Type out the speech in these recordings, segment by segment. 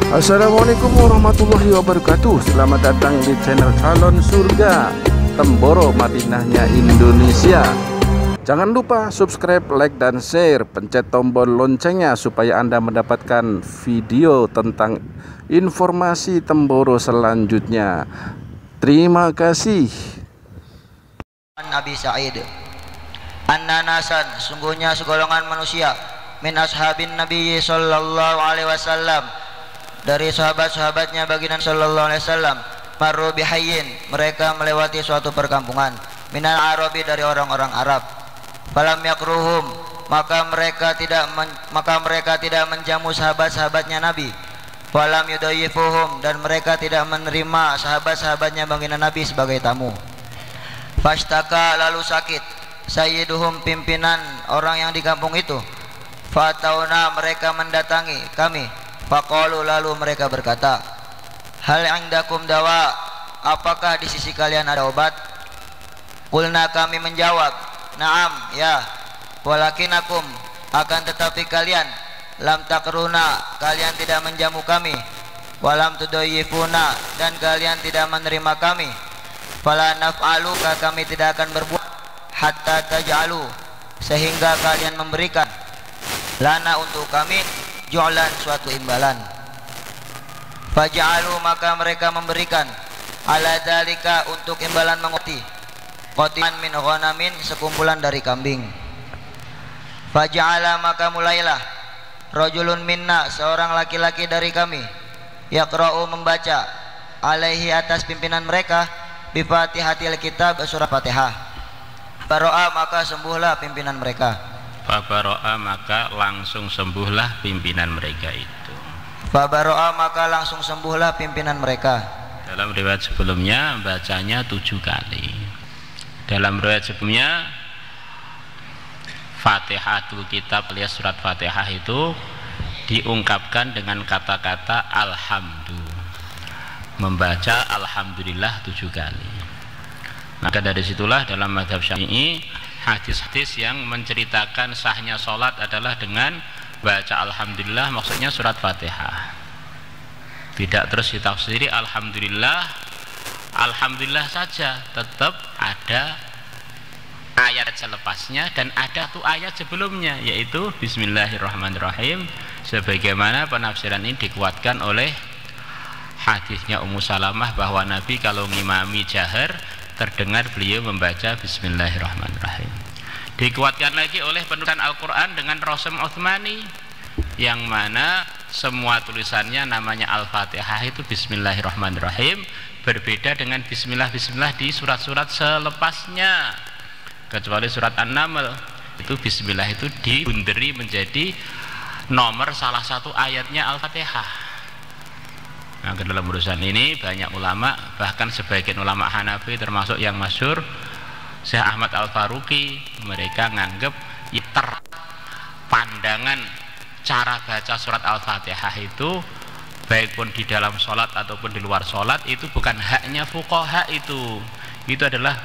Assalamualaikum warahmatullahi wabarakatuh. Selamat datang di channel Calon Surga Temboro Madinahnya Indonesia. Jangan lupa subscribe, like, dan share. Pencet tombol loncengnya supaya Anda mendapatkan video tentang informasi Temboro selanjutnya. Terima kasih. Nabi Sa'id Anna nasan, sungguhnya segolongan manusia, min ashabin Nabi sallallahu alaihi wasallam, dari sahabat-sahabatnya baginda sallallahu alaihi wasallam, marru bihayyin, mereka melewati suatu perkampungan, minal arabi, dari orang-orang Arab. Falam yakruhum, maka mereka tidak menjamu sahabat-sahabatnya Nabi. Falam yudayifuhum, dan mereka tidak menerima sahabat-sahabatnya baginda Nabi sebagai tamu. Fashtaka, lalu sakit, sayyiduhum, pimpinan orang yang di kampung itu. Fatauna, mereka mendatangi kami. Faqalu, lalu mereka berkata, hal indakum dawa, apakah di sisi kalian ada obat? Qulna, kami menjawab, naam, ya. Walakinakum, akan tetapi kalian, lam takruna, kalian tidak menjamu kami. Walam tudoyifuna, dan kalian tidak menerima kami. Fala naf'aluka, kami tidak akan berbuat, hatta taj'alu, sehingga kalian memberikan, lana, untuk kami, ju'lan, suatu imbalan. Faja'alu, maka mereka memberikan, ala dalika, untuk imbalan mengoti, qotiman min ghanamin, sekumpulan dari kambing. Faja'ala, maka mulailah, rajulun minna, seorang laki-laki dari kami, yaqra'u, membaca, alaihi, atas pimpinan mereka, bi fatihatil kitab, surah Fatihah. Baro'a, maka sembuhlah pimpinan mereka. Fabaro'a, maka langsung sembuhlah pimpinan mereka itu. Fabaro'a, maka langsung sembuhlah pimpinan mereka. Dalam riwayat sebelumnya bacanya 7 kali. Dalam riwayat sebelumnya Fatihatul Kitab alias surat Fatihah itu diungkapkan dengan kata-kata alhamdulillah, membaca alhamdulillah 7 kali. Maka dari situlah dalam mazhab Syafi'i hadis-hadis yang menceritakan sahnya sholat adalah dengan baca alhamdulillah, maksudnya surat Fatihah. Tidak terus ditafsiri alhamdulillah, alhamdulillah saja, tetap ada ayat selepasnya dan ada tuh ayat sebelumnya, yaitu bismillahirrahmanirrahim, sebagaimana penafsiran ini dikuatkan oleh hadisnya Ummu Salamah bahwa Nabi kalau ngimami jahar terdengar beliau membaca bismillahirrahmanirrahim. Dikuatkan lagi oleh penulisan Al-Quran dengan Rasm Utsmani, yang mana semua tulisannya namanya Al-Fatihah itu bismillahirrahmanirrahim, berbeda dengan bismillah di surat-surat selepasnya, kecuali surat An-Naml, itu bismillah itu dibunderi menjadi nomor salah satu ayatnya Al-Fatihah. Nah, ke dalam urusan ini banyak ulama, bahkan sebagian ulama Hanafi termasuk yang masyhur Syekh Ahmad Al-Faruqi, mereka nganggep pandangan cara baca surat Al-Fatihah itu baik pun di dalam sholat ataupun di luar sholat itu bukan haknya fuqaha, itu adalah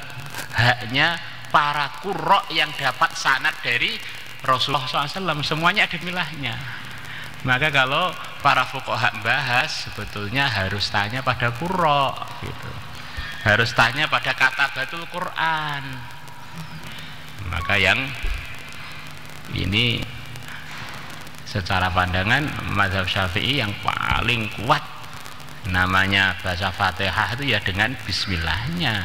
haknya para qurra yang dapat sanad dari Rasulullah SAW, semuanya ada milahnya. Maka kalau para fuqaha bahas, sebetulnya harus tanya pada qurra gitu. Harus tanya pada katabatul Quran. Maka yang ini secara pandangan mazhab Syafi'i yang paling kuat, namanya baca Fatihah itu ya dengan bismillahnya.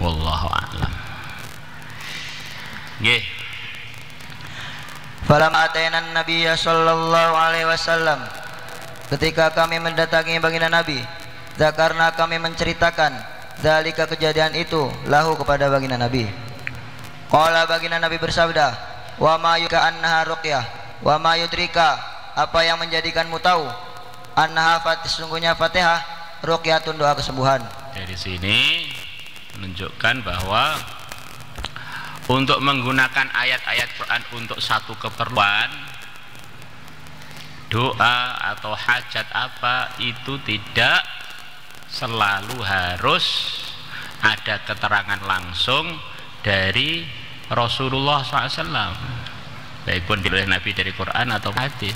Wallahu a'lam. Nggih. Falam atainan Nabiya sallallahu alaihi wasallam, ketika kami mendatangi baginda Nabi, zakarna, kami menceritakan, dzalika, kejadian itu, lahu, kepada baginda Nabi. Qala, baginda Nabi bersabda, wa ma yuka annaha ruqyah, wa ma yudrika, apa yang menjadikanmu tahu, annaha, sesungguhnya Fatihah, ruqyatun, doa kesembuhan. Dari sini menunjukkan bahwa untuk menggunakan ayat-ayat Quran untuk satu keperluan, doa atau hajat apa, itu tidak selalu harus ada keterangan langsung dari Rasulullah SAW, baik pun oleh Nabi dari Quran atau hadis.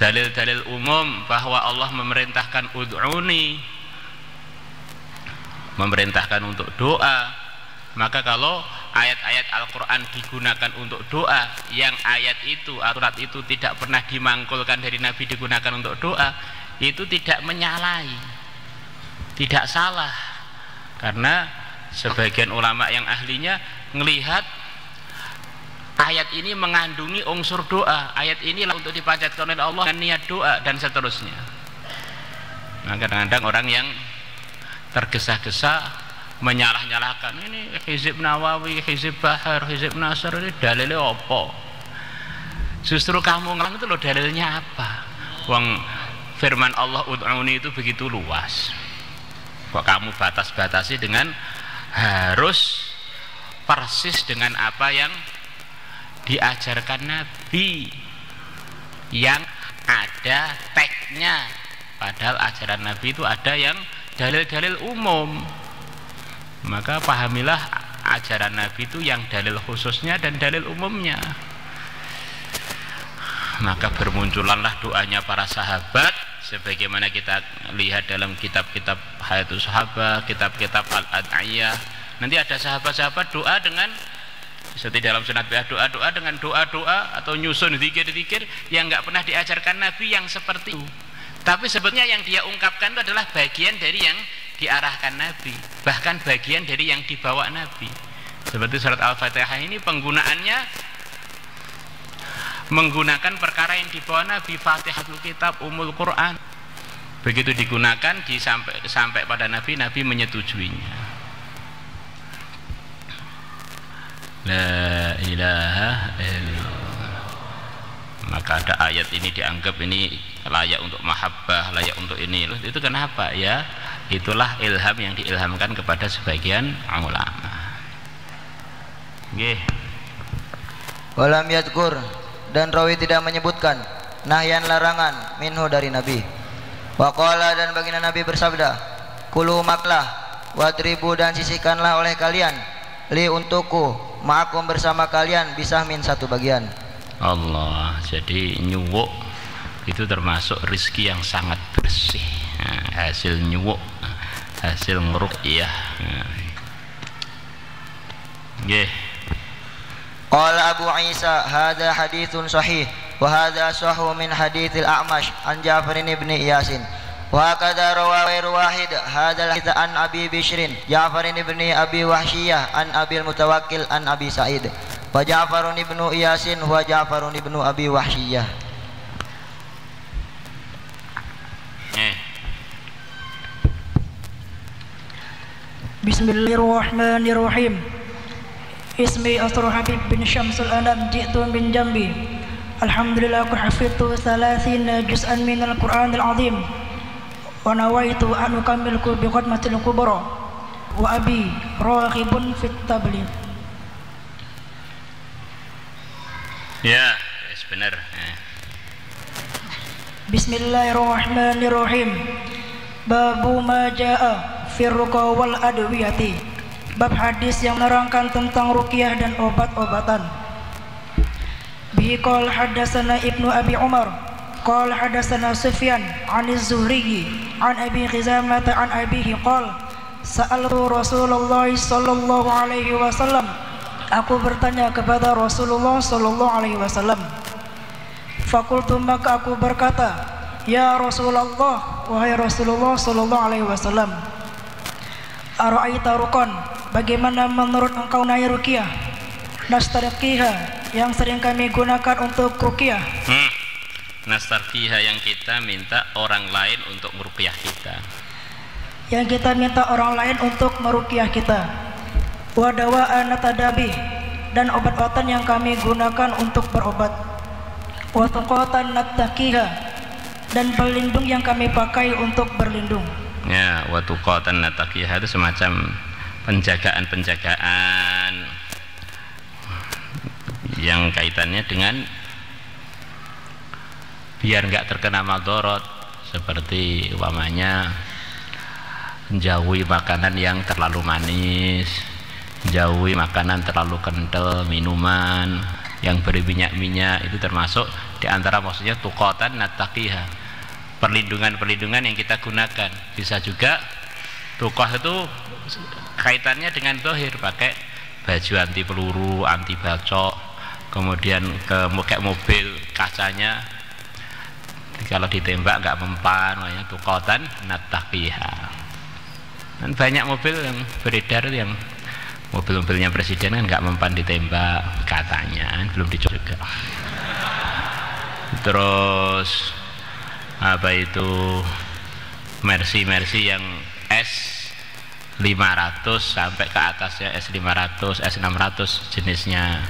dalil-dalil umum bahwa Allah memerintahkan ud'uni, memerintahkan untuk doa, maka kalau ayat-ayat Al-Quran digunakan untuk doa, yang ayat itu, aturan itu tidak pernah dimangkulkan dari Nabi digunakan untuk doa, itu tidak menyalahi, tidak salah. Karena sebagian ulama yang ahlinya melihat ayat ini mengandungi unsur doa, ayat inilah untuk dipanjatkan oleh Allah dengan niat doa dan seterusnya. Nah, kadang-kadang orang yang tergesa-gesa menyalah-nyalahkan, ini Hizib Nawawi, Hizib Bahar, Hizib Nasr, ini dalilnya apa? Justru kamu ngelang itu loh, dalilnya apa? Wong firman Allah ud'uni itu begitu luas, kok kamu batas-batasi dengan harus persis dengan apa yang diajarkan Nabi, yang ada teksnya, padahal ajaran Nabi itu ada yang dalil-dalil umum. Maka pahamilah ajaran Nabi itu yang dalil khususnya dan dalil umumnya. Maka bermunculanlah doanya para sahabat, sebagaimana kita lihat dalam kitab-kitab Hayatus Sahabat, kitab-kitab Al-Ad'iyah. Nanti ada sahabat-sahabat doa dengan seperti dalam sunat bai'ah, doa-doa dengan doa-doa atau nyusun zikir-zikir yang nggak pernah diajarkan Nabi yang seperti itu. Tapi sebetulnya yang dia ungkapkan itu adalah bagian dari yang diarahkan Nabi, bahkan bagian dari yang dibawa Nabi. Seperti surat Al-Fatihah ini penggunaannya menggunakan perkara yang dibawa Nabi, Fatihatul Kitab, Ummul Quran. Begitu digunakan sampai pada Nabi, Nabi menyetujuinya. La ilaha illallah. Maka ada ayat ini dianggap ini layak untuk mahabbah, layak untuk ini. Itu kenapa? Ya, itulah ilham yang diilhamkan kepada sebagian ulama. Nggih. Walam yadkur, dan rawi tidak menyebutkan nahyan larangan minhu dari Nabi. Wa qala, dan baginda Nabi bersabda, kulu maklah wadribu, dan sisihkanlah oleh kalian, li untukku, ma'akum bersama kalian, bisahmin satu bagian. Allah, jadi nyuwuk itu termasuk rizki yang sangat bersih. Nah, hasil nyuwuk, hasil ngeruqyah. Nggih. Qala Abu Isa, hadza haditsun sahih wa hadza sahhu min haditsil A'mash an Ja'far bin Iyasin. Wa kadza rawahu wahid hadzal hadits an Abi Bishrin Ja'far bin Abi Wahsyiyah an Abil Mutawakkil an Abi Sa'id wa Ja'far bin Iyasin wa Ja'far bin Abi Wahsyiyah. Bismillahirrahmanirrahim. Ismi Asru Habib bin Syamsul Anam, ji'tu min jambi. Alhamdulillah, aku hafidtu 30 juz'an minal Qur'anil azim. Wa nawaitu an ukammilku bi khutmatil kubra. Wa abi raghibun fit tabligh. Ya, benar. Bismillahirrahmanirrahim. Babu ma jaa fi ruqa wal adwiyati. Bab hadis yang menerangkan tentang ruqyah dan obat-obatan. Bihi qala hadatsana Ibnu Abi Umar qala hadatsana Sufyan 'an az-Zuhri an Abi Khizamah an abihi qala sa'altu Rasulullah sallallahu alaihi wasallam. Aku bertanya kepada Rasulullah sallallahu alaihi wasallam. Fakultu, maka aku berkata, ya Rasulullah, wahai Rasulullah sallallahu alaihi wasallam, ara'aita ruqan, bagaimana menurut engkau nahi ruqyah, nastarqiha, yang sering kami gunakan untuk ruqyah. Nastarqiha, yang kita minta orang lain untuk meruqyah kita, yang kita minta orang lain untuk meruqyah kita. Wa dawa'an natadabi, dan obat-obatan yang kami gunakan untuk berobat. Wa tuqatan nattaqiha, dan pelindung yang kami pakai untuk berlindung. Ya, wa tuqatan nattaqiha itu semacam penjagaan-penjagaan yang kaitannya dengan biar nggak terkena madorot, seperti umpamanya menjauhi makanan yang terlalu manis, jauhi makanan terlalu kental, minuman, yang berminyak-minyak itu termasuk diantara maksudnya tuqatan nattaqiha, perlindungan-perlindungan yang kita gunakan. Bisa juga tuqah itu kaitannya dengan zahir, pakai baju anti peluru, anti bacok, kemudian kayak mobil kacanya kalau ditembak nggak mempan, namanya tuqatan nattaqiha. Dan banyak mobil yang beredar yang mobil-mobilnya presiden kan nggak mempan ditembak katanya, belum dicoba juga. Terus apa itu Mercy yang S500 sampai ke atasnya S500, S600 jenisnya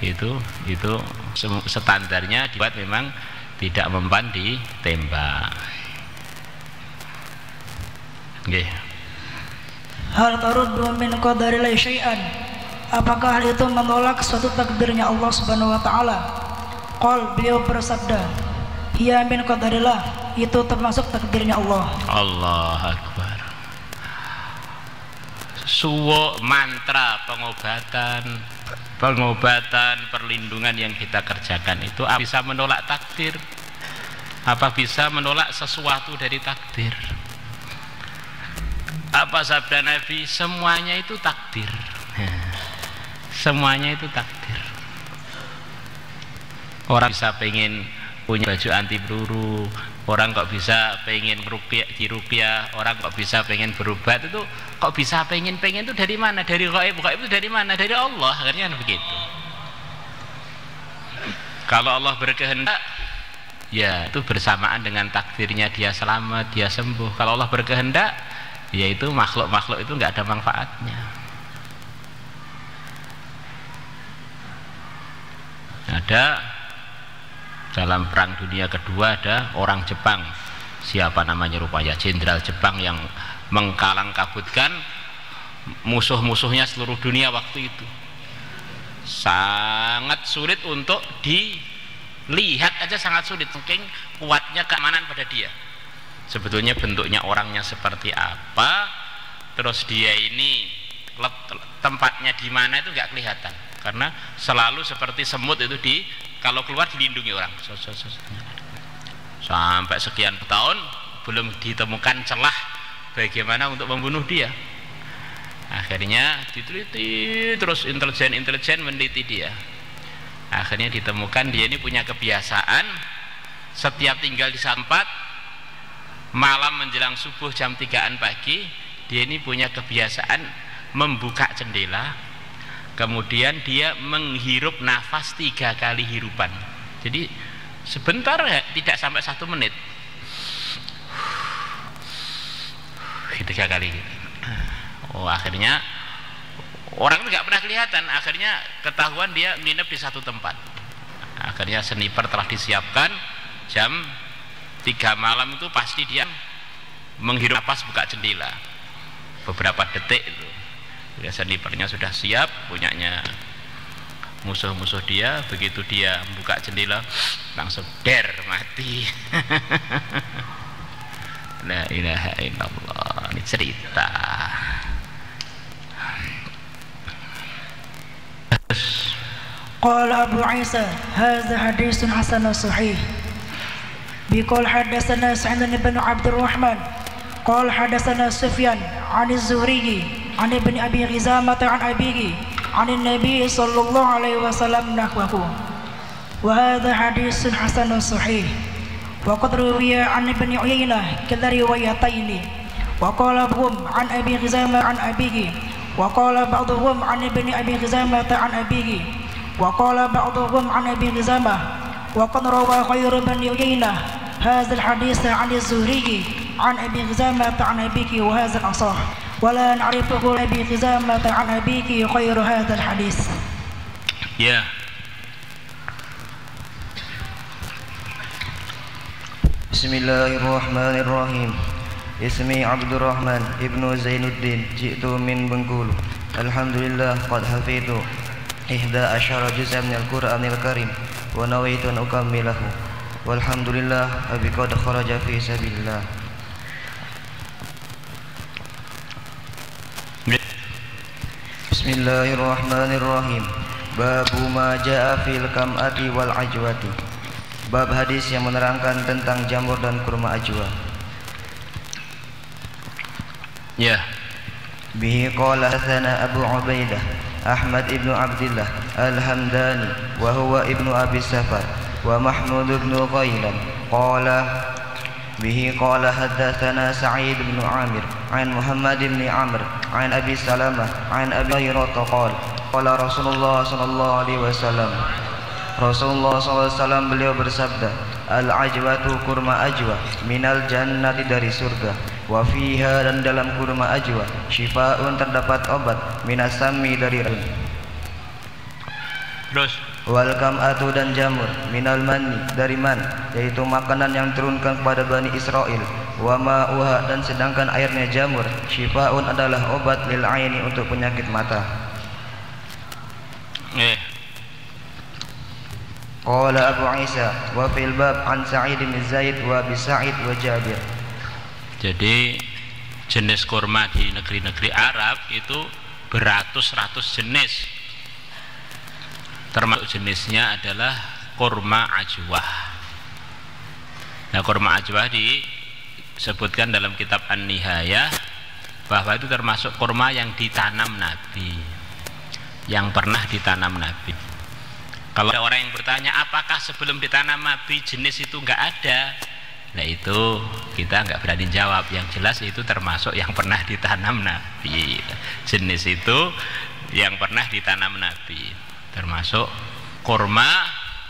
itu standarnya dibuat memang tidak mempan ditembak. Nggih. Hal taruddu min qadarillahi syai'an, apakah hal itu menolak suatu takdirnya Allah Subhanahu wa taala? Qal, beliau bersabda, hiya min qadarillah, itu termasuk takdirnya Allah. Allah Akbar. Suwo mantra pengobatan perlindungan yang kita kerjakan itu apa bisa menolak takdir? Apa bisa menolak sesuatu dari takdir? Apa sabda Nabi? Semuanya itu takdir. Semuanya itu takdir. Orang bisa pengen punya baju anti peluru, orang kok bisa pengen diruqyah, orang kok bisa pengen berobat, itu kok bisa pengen itu dari mana? Dari gaib itu dari mana? Dari Allah. Akhirnya begitu. Kalau Allah berkehendak, ya itu bersamaan dengan takdirnya dia selamat, dia sembuh. Kalau Allah berkehendak, yaitu makhluk-makhluk itu nggak ada manfaatnya. Ada dalam perang dunia kedua ada orang Jepang, siapa namanya rupanya, jenderal Jepang yang mengkalang-kabutkan musuh-musuhnya seluruh dunia waktu itu. Sangat sulit untuk dilihat aja, sangat sulit, mungkin kuatnya keamanan pada dia. Sebetulnya bentuknya orangnya seperti apa, terus dia ini tempatnya di mana itu nggak kelihatan, karena selalu seperti semut itu kalau keluar dilindungi orang. Sampai sekian tahun belum ditemukan celah bagaimana untuk membunuh dia. Akhirnya diteliti, terus intelijen meneliti dia. Akhirnya ditemukan dia ini punya kebiasaan setiap tinggal di tempat malam menjelang subuh jam 3-an pagi, dia ini punya kebiasaan membuka jendela, kemudian dia menghirup nafas 3 kali hirupan. Jadi sebentar ya, tidak sampai 1 menit, 3 kali gitu. Oh, akhirnya orang itu nggak pernah kelihatan. Akhirnya ketahuan dia nginep di satu tempat. Akhirnya sniper telah disiapkan, jam 3 malam itu pasti dia menghirup napas, buka jendela beberapa detik itu. Ya, snipernya sudah siap, punyanya musuh-musuh dia. Begitu dia buka jendela langsung mati. La ilaha illallah. Ini cerita. Qala Abu Isa, hadza haditsun hasanun sahih. Biqul hadatsana Sa'id bin Abdurrahman qala hadatsana Sufyan 'an az-Zuhri 'an ibn Abi Ghizamah 'an abihi 'an an-nabi sallallahu alaihi wasallam nahwahu. Wa hadza haditsun hasanun sahih. Wa qad ruwiya 'an ibn Uyainah kala riwayataini. Wa qala ba'dhum 'an Abi Ghizamah 'an abihi wa qala ba'dhum 'an ibn Abi Ghizamah 'an abihi wa qala ba'dhum 'an Abi Ghizamah wa qad rawa khairu bin Uyainah هذا الحديث عن الزهري عن أبي غزامة عن أبيك وهذا الأصح ولا نعرفه أبي غزامة عن أبيك خير هذا الحديث. Ya. Bismillahirrahmanirrahim. Ismi Abdurrahman ibnu Zainuddin, ji'tu min Bengkulu. Alhamdulillah qad hafidhu 11 juz'an min al-Qur'anil Karim wa nawaitu an ukammilahu. Walhamdulillah abi qad kharaja fi sabilillah. Bismillahirrahmanirrahim. Babu ma ja'a fil kam'ati wal ajwati. Bab hadis yang menerangkan tentang jamur dan kurma ajwa. Ya. Bihi qala hatsana Abu Ubaidah Ahmad ibnu Abdillah Al-Hamdani wa huwa ibnu Abi Safar wa Mahmud ibnu Ghailan qala bihi qala haddatsana Sa'id ibnu Amir an Muhammad ibn Amr an Abi Salamah an Abi Hurairah qala qala Rasulullah sallallahu alaihi wasallam beliau bersabda, al-ajwatu kurma ajwa minal jannati dari surga, wa fiha dan dalam kurma ajwa syifaun terdapat obat, minas sami dari racun. Terus Wal kam'atu dan jamur minal manni dari man, yaitu makanan yang turunkan kepada Bani Israel. Wa ma'uha dan sedangkan airnya jamur syifaun adalah obat lil aini untuk penyakit mata. Qala Abu Isa wa fil bab an Sa'id bin Zaid wa bi Sa'id wa Jabir. Jadi jenis kurma di negeri-negeri Arab itu beratus-ratus jenis. Termasuk jenisnya adalah kurma ajwah. Nah, kurma ajwah disebutkan dalam kitab An-Nihayah bahwa itu termasuk kurma yang ditanam Nabi, yang pernah ditanam Nabi. Kalau ada orang yang bertanya apakah sebelum ditanam Nabi jenis itu enggak ada, nah itu kita enggak berani jawab. Yang jelas itu termasuk yang pernah ditanam Nabi. Jenis itu yang pernah ditanam Nabi, termasuk kurma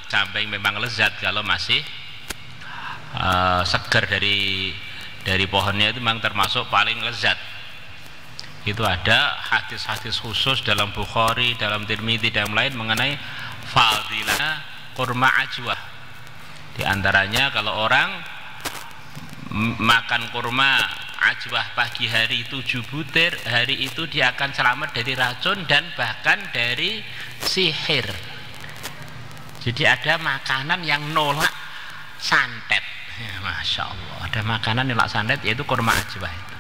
sampai memang lezat kalau masih segar dari pohonnya, itu memang termasuk paling lezat. Itu ada hadis-hadis khusus dalam Bukhari, dalam Tirmidzi dan lain mengenai fadilah kurma ajwa. Di antaranya kalau orang makan kurma ajwah pagi hari 7 butir, hari itu dia akan selamat dari racun dan bahkan dari sihir. Jadi ada makanan yang nolak santet, ya, Masya Allah, ada makanan yang nolak santet, yaitu kurma ajwah itu.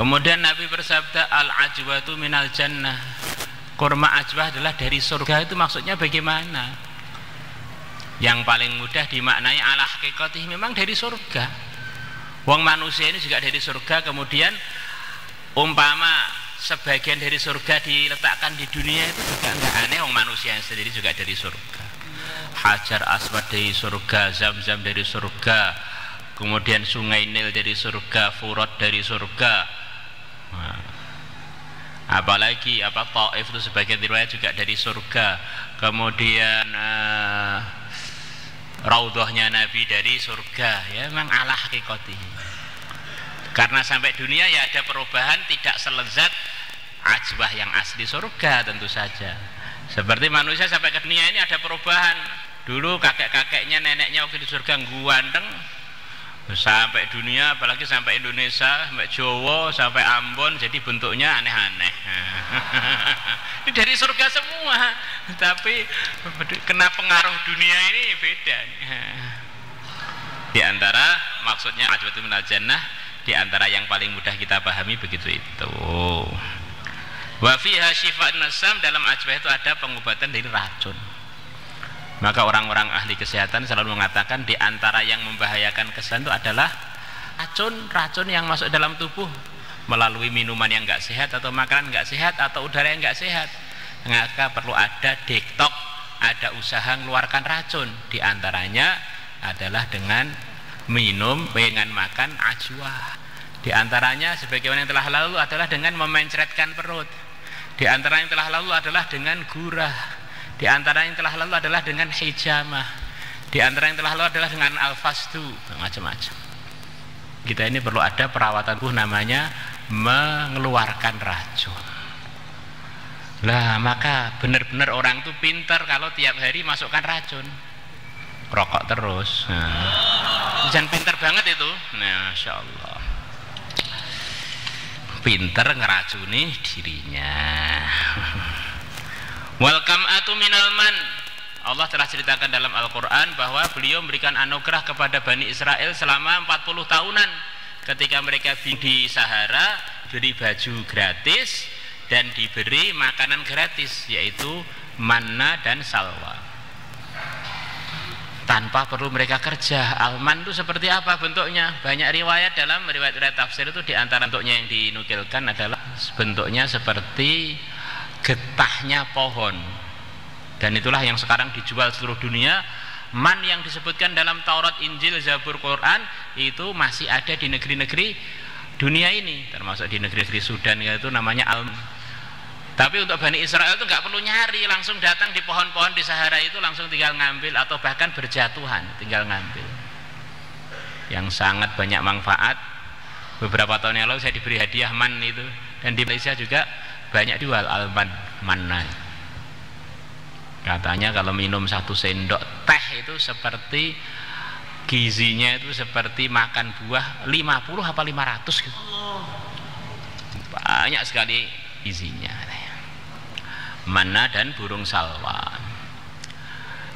Kemudian Nabi bersabda, al-ajwatu minal jannah, kurma ajwah adalah dari surga. Itu maksudnya bagaimana? Yang paling mudah dimaknai ala hakikatih, memang dari surga. Wong manusia ini juga dari surga. Kemudian umpama sebagian dari surga diletakkan di dunia, itu juga enggak aneh. Wong manusia sendiri juga dari surga. Hajar Aswad dari surga, Zam-Zam dari surga, kemudian Sungai Nil dari surga, Furat dari surga. Nah, apalagi Taif itu sebagian riwayat juga dari surga. Kemudian raudhahnya Nabi dari surga. Ya memang ala hakikati. Karena sampai dunia ya ada perubahan, tidak selezat ajwah yang asli surga tentu saja. Seperti manusia sampai ke dunia ini ada perubahan. Dulu kakek-kakeknya, neneknya waktu di surga ganteng, sampai dunia, apalagi sampai Indonesia, sampai Jawa, sampai Ambon, jadi bentuknya aneh-aneh. Ini dari surga semua, tapi kena pengaruh dunia ini beda. Di antara maksudnya ajwatu minal jannah, di antara yang paling mudah kita pahami begitu itu. Wa fiha syifa'un nasam, dalam ajwah itu ada pengobatan dari racun. Maka orang-orang ahli kesehatan selalu mengatakan di antara yang membahayakan kesehatan itu adalah racun yang masuk dalam tubuh melalui minuman yang enggak sehat, atau makanan enggak sehat, atau udara yang enggak sehat. Maka perlu ada detox, ada usaha mengeluarkan racun. Di antaranya adalah dengan minum, dengan makan ajwah. Di antaranya sebagaimana yang telah lalu adalah dengan memencretkan perut. Di antara yang telah lalu adalah dengan gurah. Di antara yang telah lalu adalah dengan hijamah. Di antara yang telah lalu adalah dengan al-fasdu, macam-macam. Kita ini perlu ada perawatan tubuh namanya mengeluarkan racun. Lah maka benar-benar orang itu pintar kalau tiap hari masukkan racun, rokok terus. Jangan pintar banget itu. Nah, Masya Allah, pintar ngeracuni dirinya. Wal kam'atu minal man, Allah telah ceritakan dalam Al-Quran bahwa beliau memberikan anugerah kepada Bani Israel selama 40 tahunan. Ketika mereka di Sahara, beri baju gratis, dan diberi makanan gratis, yaitu manna dan salwa, tanpa perlu mereka kerja. Alman itu seperti apa bentuknya? Banyak riwayat dalam riwayat tafsir itu, diantara bentuknya yang dinukilkan adalah bentuknya seperti getahnya pohon, dan itulah yang sekarang dijual seluruh dunia. Man yang disebutkan dalam Taurat, Injil, Zabur, Quran itu masih ada di negeri-negeri dunia ini, termasuk di negeri-negeri Sudan, itu namanya alman. Tapi untuk Bani Israel itu nggak perlu nyari, langsung datang di pohon-pohon di Sahara itu, langsung tinggal ngambil, atau bahkan berjatuhan tinggal ngambil, yang sangat banyak manfaat. Beberapa tahun yang lalu saya diberi hadiah man itu, dan di Malaysia juga banyak jual alman, manna. Katanya kalau minum 1 sendok teh itu seperti gizinya itu seperti makan buah 50 apa 500 gitu. Banyak sekali gizinya. Manna dan burung salwa.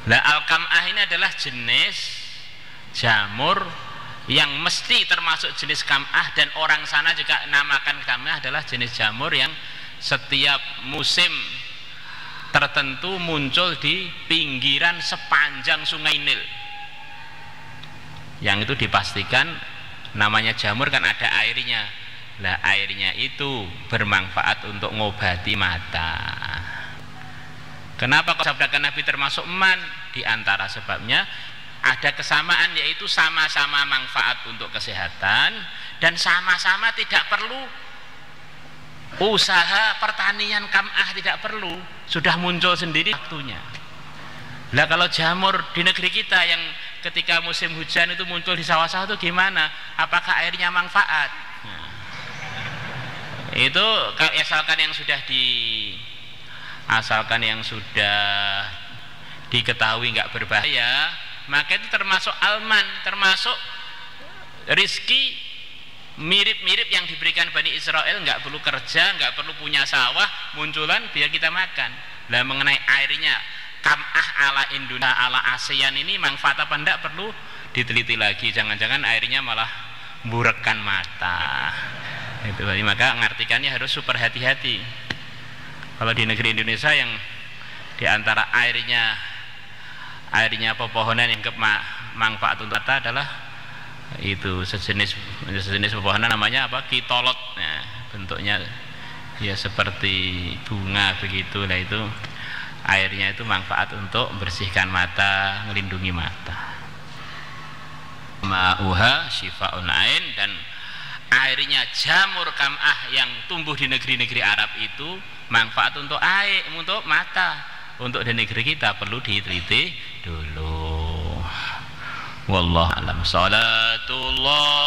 Nah, al-kam'ah ini adalah jenis jamur yang mesti termasuk jenis kam'ah, dan orang sana juga namakan kam'ah adalah jenis jamur yang setiap musim tertentu muncul di pinggiran sepanjang sungai Nil, yang itu dipastikan namanya jamur kan ada airnya. Lah airnya itu bermanfaat untuk ngobati mata. Kenapa kok sabdakan Nabi termasuk man? Di antara sebabnya ada kesamaan, yaitu sama-sama manfaat untuk kesehatan dan sama-sama tidak perlu usaha pertanian kam'ah, tidak perlu, sudah muncul sendiri waktunya. Lah kalau jamur di negeri kita yang ketika musim hujan itu muncul di sawah-sawah itu gimana? Apakah airnya manfaat? Nah, itu asalkan yang sudah diketahui nggak berbahaya, maka itu termasuk alman, termasuk rizki mirip-mirip yang diberikan Bani Israel, nggak perlu kerja, nggak perlu punya sawah, munculan biar kita makan. Lah mengenai airnya kam'ah ala Indonesia, ala ASEAN ini manfaat apa enggak perlu diteliti lagi, jangan-jangan airnya malah burekkan mata. Itu maka ngartikannya harus super hati-hati. Kalau di negeri Indonesia yang diantara airnya pepohonan yang manfaat untuk mata adalah itu sejenis pepohonan namanya apa? Kitolot. Nah, bentuknya ya seperti bunga begitu. Lah itu airnya itu manfaat untuk membersihkan mata, melindungi mata. Ma'uha syifaun ain, dan airnya jamur kam'ah yang tumbuh di negeri-negeri Arab itu manfaat untuk air, untuk mata. Untuk di negeri kita perlu diteliti dulu. Wallahu a'lam. Salatullah